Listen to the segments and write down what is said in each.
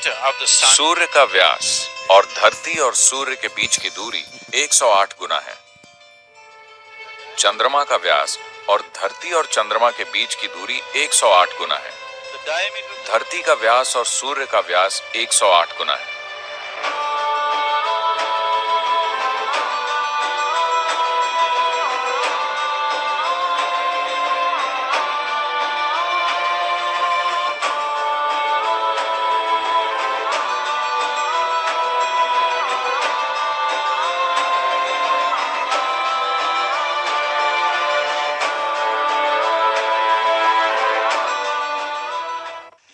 diameter of the sun. सूर्य का व्यास और धरती और सूर्य के बीच की दूरी 108 गुना है। चंद्रमा का व्यास और धरती और चंद्रमा के बीच की दूरी 108 गुना है। The diameter of the धरती का व्यास और सूर्य का व्यास 108 गुना है।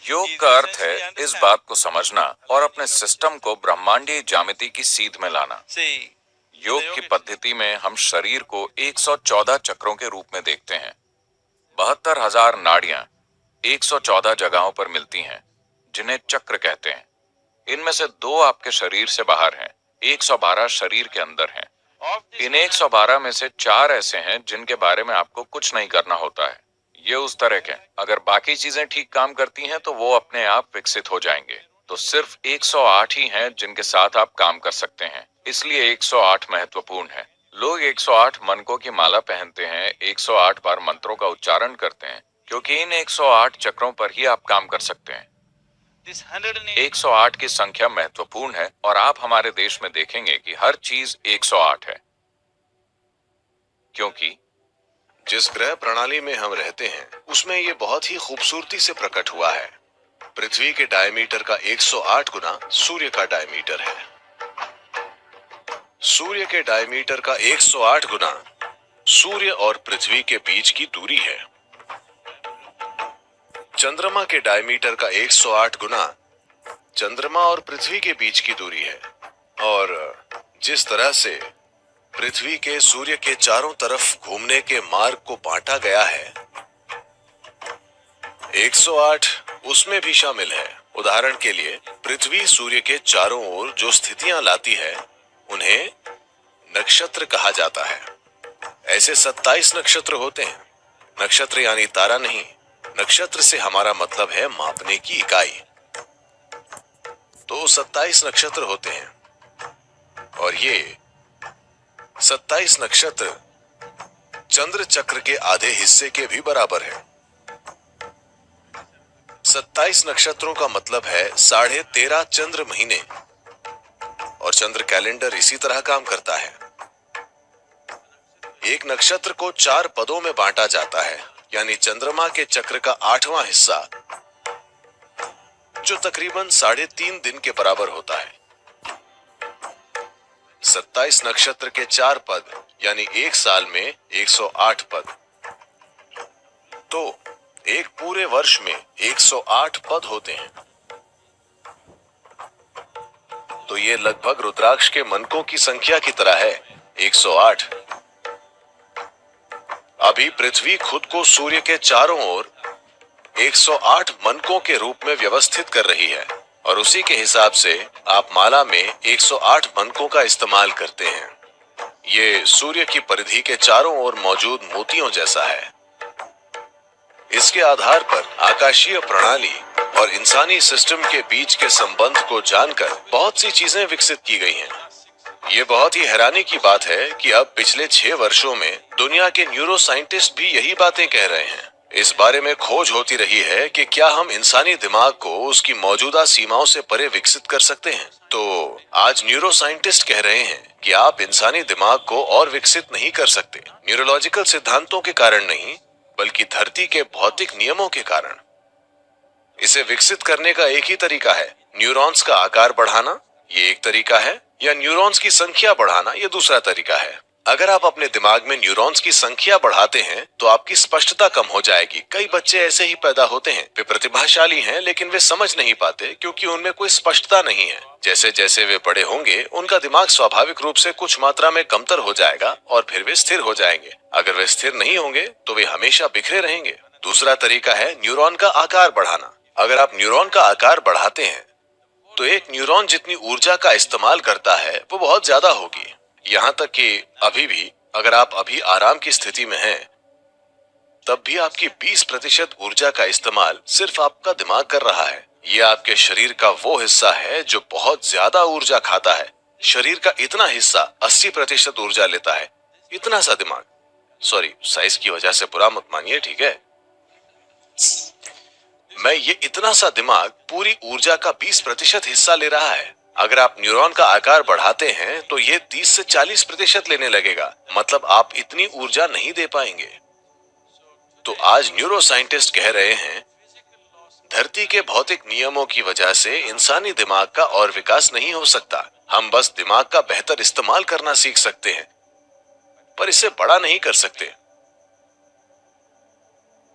योग का अर्थ है इस बात को समझना और अपने सिस्टम को ब्रह्मांडीय ज्यामिति की सीध में लाना। See, योग की पद्धति में हम शरीर को 114 चक्रों के रूप में देखते हैं। 72,000 नाड़ियां 114 जगहों पर मिलती हैं, जिन्हें चक्र कहते हैं। इनमें से 2 आपके शरीर से बाहर हैं, 112 शरीर के अंदर हैं। of this इन 112 में से 4 ऐसे हैं जिनके बारे में आपको कुछ नहीं करना होता है। ये उस तरह के, अगर बाकी चीजें ठीक काम करती हैं तो वो अपने आप विकसित हो जाएंगे। तो सिर्फ 108 ही हैं जिनके साथ आप काम कर सकते हैं, इसलिए 108 महत्वपूर्ण है। लोग 108 मनकों की माला पहनते हैं, 108 बार मंत्रों का उच्चारण करते हैं, क्योंकि इन 108 चक्रों पर ही आप काम कर सकते हैं। this 108 108 की संख्या महत्वपूर्ण है और आप हमारे देश में देखेंगे कि हर चीज 108 है, क्योंकि जिस ग्रह प्रणाली में हम रहते हैं उसमें ये बहुत ही खूबसूरती से प्रकट हुआ है। पृथ्वी के डायमीटर का 108 गुना सूर्य का डायमीटर है। सूर्य के डायमीटर का 108 गुना सूर्य और पृथ्वी के बीच की दूरी है। चंद्रमा के डायमीटर का 108 गुना चंद्रमा और पृथ्वी के बीच की दूरी है। और जिस तरह से पृथ्वी के सूर्य के चारों तरफ घूमने के मार्ग को बांटा गया है, 108 उसमें भी शामिल है। उदाहरण के लिए पृथ्वी सूर्य के चारों ओर जो स्थितियां लाती है उन्हें नक्षत्र कहा जाता है। ऐसे 27 नक्षत्र होते हैं। नक्षत्र यानी तारा नहीं, नक्षत्र से हमारा मतलब है मापने की इकाई। तो 27 नक्षत्र होते हैं और ये 27 नक्षत्र चंद्र चक्र के आधे हिस्से के भी बराबर है। 27 नक्षत्रों का मतलब है 13.5 चंद्र महीने, और चंद्र कैलेंडर इसी तरह काम करता है। एक नक्षत्र को 4 पदों में बांटा जाता है, यानी चंद्रमा के चक्र का 8वां हिस्सा, जो तकरीबन 3.5 दिन के बराबर होता है। 27 नक्षत्र के 4 पद यानी एक साल में 108 पद। तो एक पूरे वर्ष में 108 पद होते हैं। तो ये लगभग रुद्राक्ष के मनकों की संख्या की तरह है, 108। अभी पृथ्वी खुद को सूर्य के चारों ओर 108 मनकों के रूप में व्यवस्थित कर रही है, और उसी के हिसाब से आप माला में 108 मनकों का इस्तेमाल करते हैं। ये सूर्य की परिधि के चारों ओर मौजूद मोतियों जैसा है। इसके आधार पर आकाशीय प्रणाली और इंसानी सिस्टम के बीच के संबंध को जानकर बहुत सी चीजें विकसित की गई हैं। ये बहुत ही हैरानी की बात है कि अब पिछले 6 वर्षों में दुनिया के न्यूरो साइंटिस्ट भी यही बातें कह रहे हैं। इस बारे में खोज होती रही है कि क्या हम इंसानी दिमाग को उसकी मौजूदा सीमाओं से परे विकसित कर सकते हैं। तो आज न्यूरो साइंटिस्ट कह रहे हैं कि आप इंसानी दिमाग को और विकसित नहीं कर सकते, न्यूरोलॉजिकल सिद्धांतों के कारण नहीं, बल्कि धरती के भौतिक नियमों के कारण। इसे विकसित करने का एक ही तरीका है, न्यूरॉन्स का आकार बढ़ाना, ये एक तरीका है, या न्यूरॉन्स की संख्या बढ़ाना, ये दूसरा तरीका है। अगर आप अपने दिमाग में न्यूरॉन्स की संख्या बढ़ाते हैं तो आपकी स्पष्टता कम हो जाएगी। कई बच्चे ऐसे ही पैदा होते हैं, वे प्रतिभाशाली हैं लेकिन वे समझ नहीं पाते क्योंकि उनमें कोई स्पष्टता नहीं है। जैसे जैसे वे बड़े होंगे उनका दिमाग स्वाभाविक रूप से कुछ मात्रा में कमतर हो जाएगा और फिर वे स्थिर हो जाएंगे। अगर वे स्थिर नहीं होंगे तो वे हमेशा बिखरे रहेंगे। दूसरा तरीका है न्यूरॉन का आकार बढ़ाना। अगर आप न्यूरॉन का आकार बढ़ाते हैं तो एक न्यूरॉन जितनी ऊर्जा का इस्तेमाल करता है वो बहुत ज्यादा होगी। यहाँ तक कि अभी भी अगर आप अभी आराम की स्थिति में हैं, तब भी आपकी 20% ऊर्जा का इस्तेमाल सिर्फ आपका दिमाग कर रहा है। ये आपके शरीर का वो हिस्सा है जो बहुत ज्यादा ऊर्जा खाता है। शरीर का इतना हिस्सा 80% ऊर्जा लेता है। इतना सा दिमाग, सॉरी साइज की वजह से बुरा मत मानिए, ठीक है। मैं ये इतना सा दिमाग पूरी ऊर्जा का 20% हिस्सा ले रहा है। अगर आप न्यूरॉन का आकार बढ़ाते हैं तो ये 30 से 40% लेने लगेगा। मतलब आप इतनी ऊर्जा नहीं दे पाएंगे। तो आज न्यूरो साइंटिस्ट कह रहे हैं, धरती के भौतिक नियमों की वजह से इंसानी दिमाग का और विकास नहीं हो सकता। हम बस दिमाग का बेहतर इस्तेमाल करना सीख सकते हैं, पर इसे बड़ा नहीं कर सकते।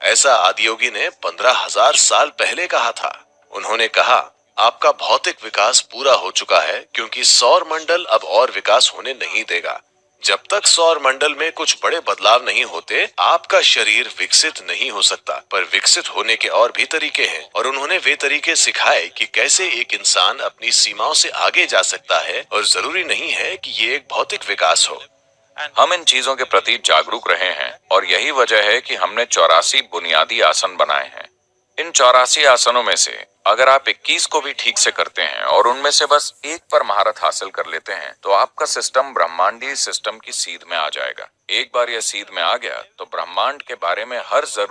ऐसा आदियोगी ने 15,000 साल पहले कहा था। उन्होंने कहा, आपका भौतिक विकास पूरा हो चुका है क्योंकि सौर मंडल अब और विकास होने नहीं देगा। जब तक सौर मंडल में कुछ बड़े बदलाव नहीं होते, आपका शरीर विकसित नहीं हो सकता। पर विकसित होने के और भी तरीके हैं और उन्होंने वे तरीके सिखाए कि कैसे एक इंसान अपनी सीमाओं से आगे जा सकता है और जरूरी नहीं है कि ये एक भौतिक विकास हो। हम इन चीजों के प्रति जागरूक रहे हैं और यही वजह है कि हमने 84 बुनियादी आसन बनाए हैं। इन 84 आसनों में से अगर आप 21 को भी ठीक से करते हैं और उनमें से बस एक पर महारत हासिल कर लेते हैं तो आपका सिस्टम ब्रह्मांडीय सिस्टम की सीध में आ जाएगा। एक बार यह सीध में आ गया तो ब्रह्मांड के बारे में हर जरूरी